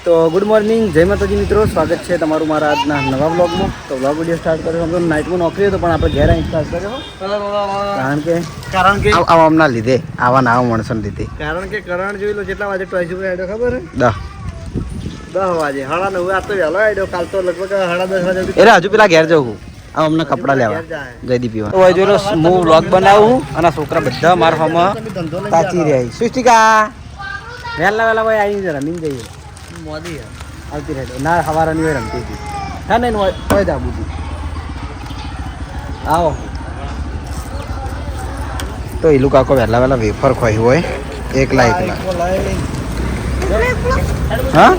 તો good morning, જય માતાજી મિત્રો, સ્વાગત છે તમારું મારા આજના નવા વ્લોગમાં. તો વ્લોગ વિડીયો સ્ટાર્ટ કર્યો. આમ તો નાઇટમાં નોકરી હતો પણ આપણે ઘેર અહીં સ્ટાર્ટ કર્યો કારણ કે આવામના લીધે આવા ના માણસોને લીધે. કારણ કે કરણ જોઈ લો કેટલા વાગે ટોઈસ ઉપર આવ્યો ખબર હે? 10 વાગે. 9:30 આ તો વહેલો આવ્યો. કાલ તો લગભગ 10:30 વાગે. એટલે હજુ પેલા ઘેર જવું આમ અમને કપડાં લેવા જયદીપ પીવા. તો જોઈ લો હું વ્લોગ બનાવું અને છોકરા બધા મારા ફાર્મમાં તાચી રહ્યા. સૃષ્ટિકા વહેલા ભાઈ આવી જરા રમીને જઈએ. મોદી આવતી રહે ના સવારની હોય રમતી હતી. હા નહીં હોય દા બુદ્ધિ આવો. તો એલું કાકો વહેલા વેફર ખોઈ હોય એકલા હા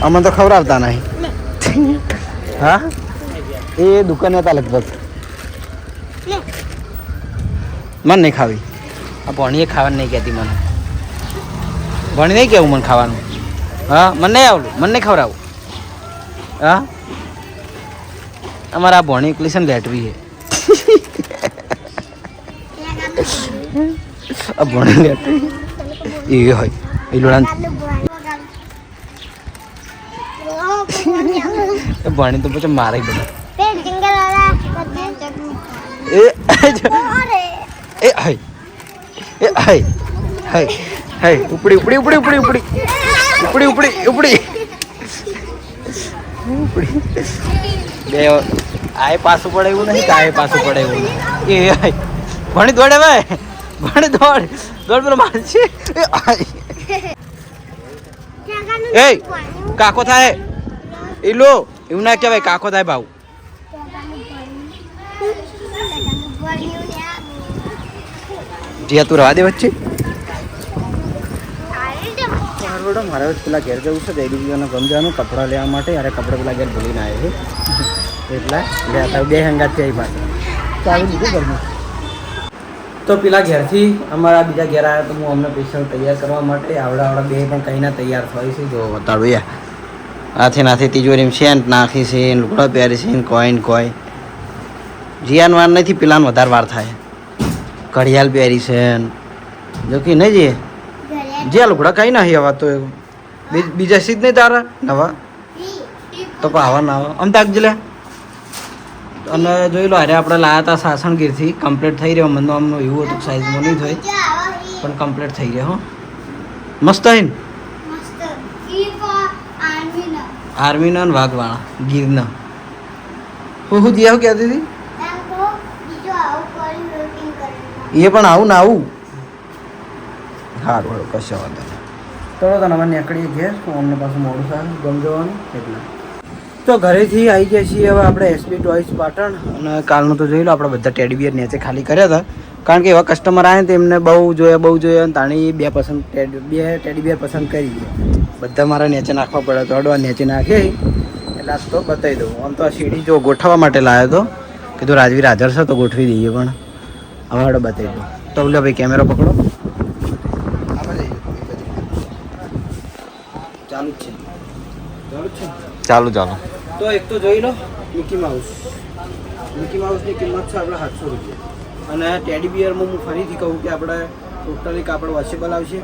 અમને તો ખવડાવતા નહીં. હા એ દુકાને હતા લગભગ. મને નહીં ખાવી. આ ભણીએ ખાવાનું નહીં કહેતી મને. ભણી નહીં કેવું મને ખાવાનું. હા મને નહીં આવડું, મને નહીં ખવડાવું. હા અમારા ભણી એકલી છે ને લેટવી છે. આ ભણી લેટવી એ હોય એ લોડા ભણી તો પછી મારે બધા ઉપડી ઉપડી ઉપડી ઉપડી ઉપડી ઉપડી ઉપડી ઉપડી ઉપડી બે આય પાછું પડે એવું નહીં કે આય પાછું પડે એવું નહીં. એ ભણી દોડે ભાઈ ભણી દોડ દોડ પેલો મારશે. એ કાકો થાય એ લો એવું ના કહેવાય. કાકો થાય ભાવ. જીયા તું રવા દે વચ્ચે. મારે પેલા ઘેર જવું છે જયદીપીઓને ગમ જવાનું કપડાં લેવા માટે. યારે કપડાં પેલા ઘેર ભૂલીને આવ્યો છે એટલા લેતા બે હંગાત આવી પાસે ચાલુ દીધું ઘરનું. તો પેલા ઘેરથી અમારા બીજા ઘેર આવ્યા તો હું અમને સ્પેશિયલ તૈયાર કરવા માટે આવડા બે પણ કંઈ ના તૈયાર થાય છે. જો બતાડું યાર હાથે નાથે તિજોરીમાં સેન્ટ નાખી છે, લુગડા પહેરી છે, કોઈ જીયાન વાર નથી પેલાને વધારે વાર થાય. ઘડિયાળ પહેરી છે જો કે નહીં જઈએ જ્યાં લુગડા કઈ ના હવા તો બીજા સીધ નહીં તારા નવા તો આવા ના આવે આમ તાક જલે. અને જોઈ લો અરે આપણે લાયા હતા સાસણગીરથી. કમ્પ્લીટ થઈ રહ્યો. મને આમનું એવું હતું સાઈઝમાં નહીં થાય પણ કમ્પ્લીટ થઈ રહ્યો. મસ્ત હે ને આર્મીના ને વાઘવાળા ગીરના. હું જીયા કહેતી હતી એ પણ આવું ને આવું સારું કશો વાંધો નહીં. તો તને અમે નીકળીએ ઘેર. અમને પાછું મોડું સારું ગમ જવાનું એટલે તો ઘરેથી આવી ગયા છીએ હવે આપણે એસબી ટોયસ પાટણ. અને કાલનું તો જોઈ લો આપણે બધા ટેડીબિયર નીચે ખાલી કર્યા હતા કારણ કે એવા કસ્ટમર આવે તો એમને બહુ જોઈએ અને તાણી બે ટેડીબિયર પસંદ કરી ગયા. બધા મારા નીચે નાખવા પડે તો અડવા નીચે નાખે એટલે આ તો બતાવી દઉં. આમ તો આ સીડી જો ગોઠવવા માટે લાવ્યો હતો કીધું રાજવીર હાજર છે તો ગોઠવી દઈએ પણ હવે અડો બતાવી દઉં. તો લે ભાઈ કેમેરો પકડો. ચાલુ તો એક તો જોઈ લો મિકી માઉસની કિંમત છે આપણે 700 રૂપિયા. અને ટેડીબિયરમાં હું ફરીથી કહું કે આપણે ટોટલી કાપડ વોશેબલ આવશે.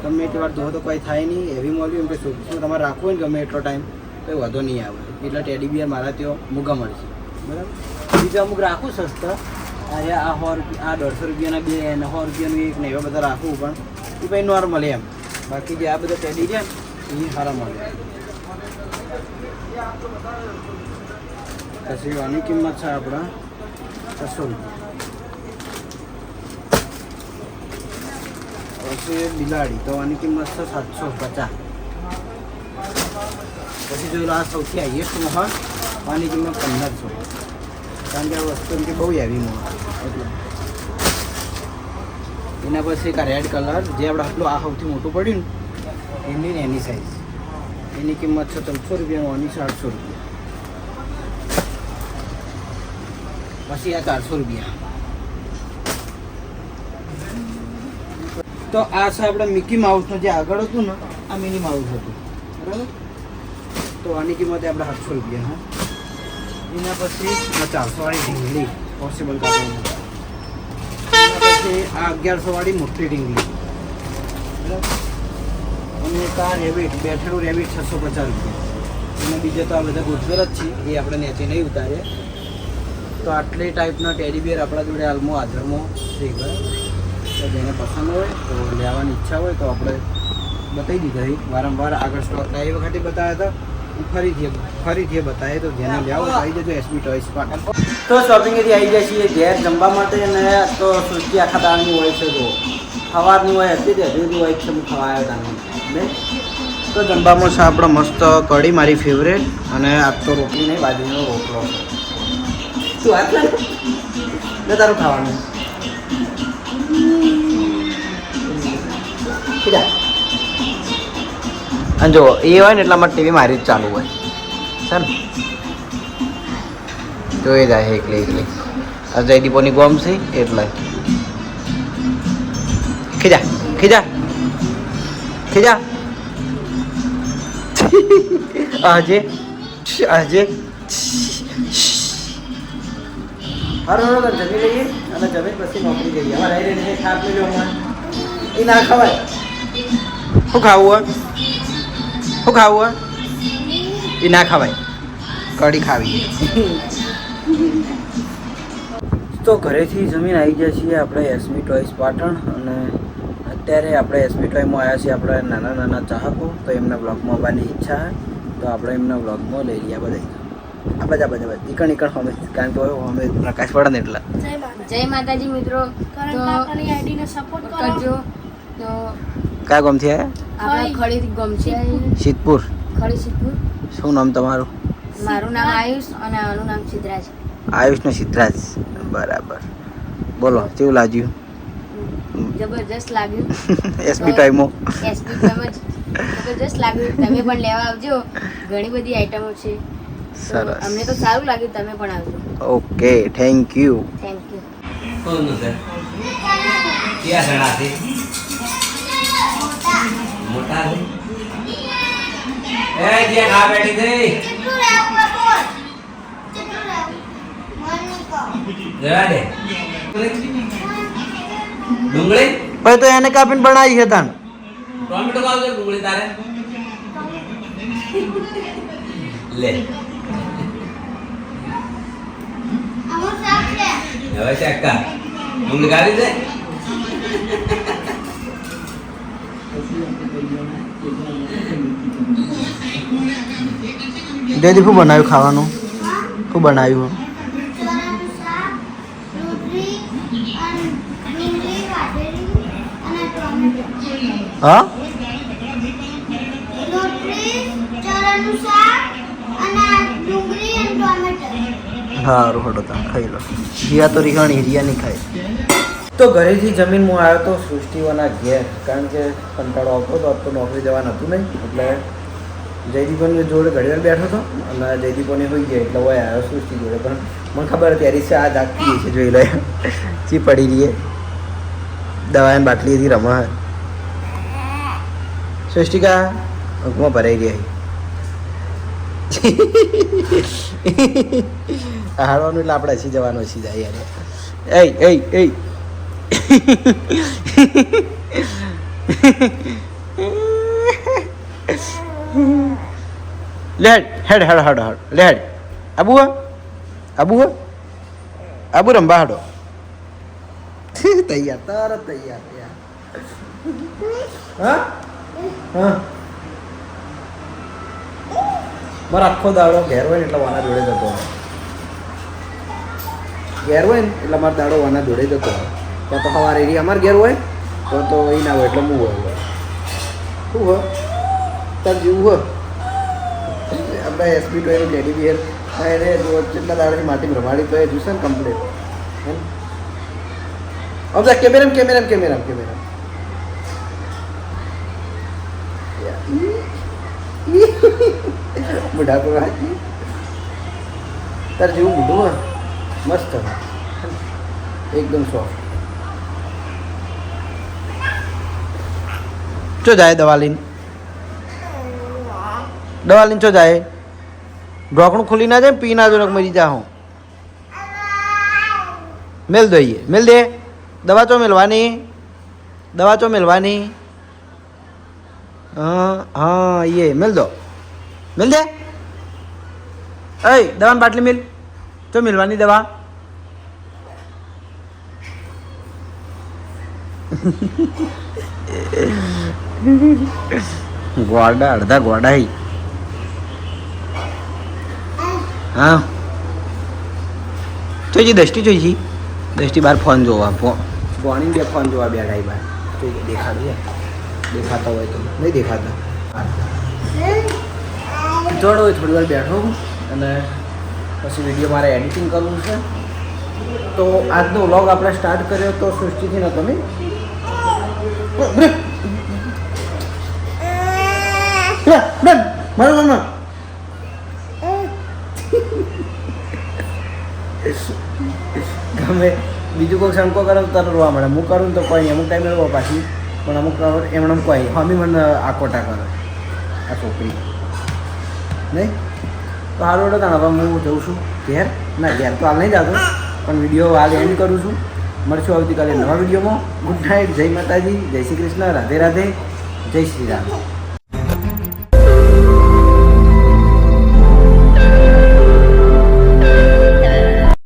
ગમે એટલી વાર ધોવો તો કોઈ થાય નહીં. હેવી મોલ્યું એમ કે શું તમારે રાખવું હોય ને ગમે એટલો ટાઈમ કંઈ વધો નહીં આવે. એટલે ટેડીબિયર મારા ત્યાં મૂગા મળશે બરાબર. બીજા અમુક રાખું સસ્તા અરે આ 100 રૂપિયા આ 150 રૂપિયાના 2 અને 100 રૂપિયાનું એક ને એવા બધા રાખવું પણ એ ભાઈ નોર્મલ એમ. બાકી જે આ બધા ટેડી છે એ સારા મળે. પછી આની કિંમત છે આપણા 600 રૂપિયા. પછી બિલાડી તો આની કિંમત છે 750. પછી જોઈ લો આ સૌથી હાઈએસ્ટમાં હોય આની કિંમત 1500 કારણ કે આ વસ્તુ એમ કે બહુ હેવી મળે એટલે. એના પછી એક આ રેડ કલર જે આપણે આટલું આ સૌથી મોટું પડ્યું ને એની સાઈઝ એની કિંમત છે 300 રૂપિયાનું. આની 800 રૂપિયા. પછી આ 400 રૂપિયા. તો આ છે આપણે મિકી માઉસનું જે આગળ હતું ને આ મિની માઉસ હતું બરાબર. તો આની કિંમત આપણે 800 રૂપિયા. હા એના પછી 400 વાળી ઢીંગલી પોસિબલ કાપડ. પછી આ 1100 વાળી મોટી ઢીંગલી બરાબર. અને એક આ રેબિટ બેઠેલું રેબિટ 650 રૂપિયા અને બીજા તો આ બધા ગોઠવેલ જ છે એ આપણે નેચે નહીં ઉતારીએ તો આટલી ટાઈપના ટેડી બિયર આપણા જોડે હાલમાં હાજરમાં છે તો જેને પસંદ હોય તો લેવાની ઈચ્છા હોય તો આપણે બતાવી દીધા વારંવાર આગળ સ્ટોક એ વખતે બતાવ્યા હતા ફરીથી બતાવે તો જેને લેવું તો આવી જજો એસબી ટોયસ પાટણ તો શોપિંગથી આવી જાય છીએ ઘેર જમવા માટે અને તો સૃષ્ટિ આખા દાળની હોય છે જો સવારની હોય હતી તે હજુ હોય છે હું ખવા આવ્યો તાની ને તો જમવામાં છે આપણો મસ્ત કઢી મારી ફેવરેટ અને આ તો રોટલી નહીં બાજરીનો રોટલો શું વાત ને તારું ખાવાનું અને જો એ હોય ને એટલા માટે ટીવી મારી જ ચાલુ હોય છે ને જોઈ જાય એકલી આ જયદીપોની ગોમ છે એટલે ખીજા ખીજા ખીજા આજે આજે હારું જમી લઈએ અને જમીન પછી નોકરી જઈએ અમારે આવી રહીને ખાપ મેળ્યો હમણાં એ ના ખવાય શું ખાવું હોય શું ખાવું હોય એ ના ખવાય કઢી ખાવી તો ઘરેથી જમીન આવી ગયા છીએ આપણે એસબી ટોયસ પાટણ અને અત્યારે આપણે એસબી ટોયમાં આવ્યા છીએ આપણે નાના નાના ચાહકો તો એમના બ્લોગમાં આવવાની ઈચ્છા તો આપણે એમના બ્લોગમાં લઈ લઈએ બધા આ બધા ઈકણ અમે કારણ કે અમે પ્રકાશ પડે ને એટલા જય માતાજી મિત્રો કરજો તો કયા ગામથી આવ્યા આપણે ખડીથી ગામ છે સિદ્ધપુર ખડી સિદ્ધપુર શું નામ તમારું મારું નામ આયુષ અને આનું નામ સિદ્ધરાજ આયુષ ને સિદ્ધરાજ બરાબર બોલો કેવું લાગ્યું જબરજસ્ત લાગ્યું એસપી ટાઈમો એસપી ટાઈમ જ જબરજસ્ત લાગ્યું તમે પણ લેવા આવજો ઘણી બધી આઈટમો છે સરસ અમને તો સારું લાગ્યું તમે પણ આવજો ઓકે થેન્ક યુ કોનું છે ક્યાં સણા છે મોટા છે એ જે ખા બેઠી થઈ જરા દે ડુંગળી ભાઈ તો એને કાપીને બનાવી છે તાન ટોમેટો ખાવ છે ડુંગળી તારે લે હવે ચેકા ડુંગળી કાઢી દે જયદીપ શું બનાવ્યું ખાવાનું શું બનાવ્યું હા સારું હડો તમે ખાઈ લો હિયા તો રિહાણી હિરિયા નહીં ખાય તો ઘરેથી જમીન હું આવ્યો તો સૃષ્ટિઓના ઘેર કારણ કે કંટાળો આવતો હતો તો નોકરી જવાનું હતું નહીં એટલે જયદીપોની જોડે ઘડી વાર બેઠો હતો અને જયદીપોને હોઈ ગયા એટલે હોય આવ્યો સૃષ્ટિ જોડે પણ મને ખબર હતી યારી છે આ જાગતી છે જોઈ લે ચી પડી રહીએ દવાની બાટલી હતી રમા સૃષ્ટિકા ઊંઘમાં ભરાઈ રહી હારવાનું એટલે આપણે હસી જવાનું હસી જાય યાર એ લેડ હેડ હેડ હેડ હેડ લેડ આબુ આબુ રંબા હાડો તૈયાર તરત તૈયાર યાર હા હા મારો આખો દાડો ઘેર હોય ને એટલે વાના જોડે જતો ઘેર હોય ને એટલે મારો દાડો વાના જોડે જતો ત્યાં તો સવારે એરી અમારે ઘેર હોય તો એ ના હોય એટલે હું હોય શું હોય તાર જેવું હોય આપણે એસપી ટોયનું ટેડી બિયર એને કેટલા દાડાથી માટી રમાડી તો એ જોશે ને કમ્પ્લીટ હવે કેમેરા બુઢા પર તાર જેવું બુઢું હોય મસ્ત એકદમ સોફ્ટ ચો જાય દવા લઈને ચો જાય ઢોકણું ખુલી ના જાય પી ના જો મરી જા હું મેલ દઈએ મેલ દે દવા ચો મેલવાની हाँ ये मिल दो मिल दे ऐ दवा बाटली मिल तो मिलवानी दवा ગોડા અડધા ગોડા હી હા જોઈજી દષ્ટી બાર ફોન જોવા ગોણી બે ફોન જોવા બેઠા બાર જોઈએ દેખાડું દેખાતા હોય તો નહીં દેખાતા જોડો હોય થોડી વાર બેઠો અને પછી વિડીયો મારે એડિટિંગ કરવું છે તો આજનો વ્લોગ આપણે સ્ટાર્ટ કર્યો તો સૃષ્ટિથી નતો નહીં ગમે બીજું કોઈ શંકો કરે તરત રોવા મળે હું કરું તો કોઈ અમુક ટાઈમે રોવા પાછી પણ અમુક એમણે કોઈ હમી મને આકોટા કરે આ છોકરી નહીં તો હાલ ઓડો તાણ હવે હું જઉં છું ઘેર ના ઘેર તો હાલ નહીં જતો પણ વિડીયો હાલ એન્ડ કરું છું મળશું આવતીકાલે નવા વિડીયોમાં ગુડ નાઇટ જય માતાજી જય શ્રી કૃષ્ણ રાધે રાધે જય શ્રી રામ